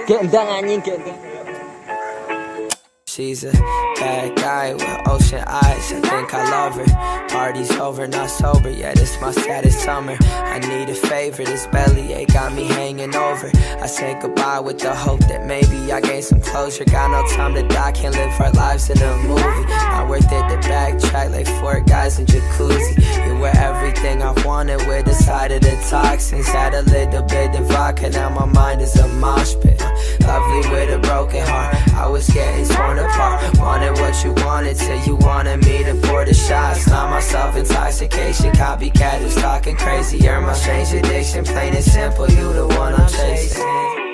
Gendang anjing, gendang. She's a bad guy with ocean eyes, I think I love her. Party's over, not sober, yeah, this my saddest summer. I need a favor, this bellyache got me hanging over. I say goodbye with the hope that maybe I gain some closure. Got no time to die, can't live our lives in a movie. Not worth it to backtrack like 4 guys in jacuzzi. You were everything I wanted with a side of the toxins. Had a little bit of vodka, now my mind is a mosh pit. Lovely with a broken heart, I was getting torn apart. Wanted what you wanted till you wanted me to pour the shots. Not my self-intoxication, copycat who's talking crazy. You're my strange addiction, plain and simple, you the one I'm chasing.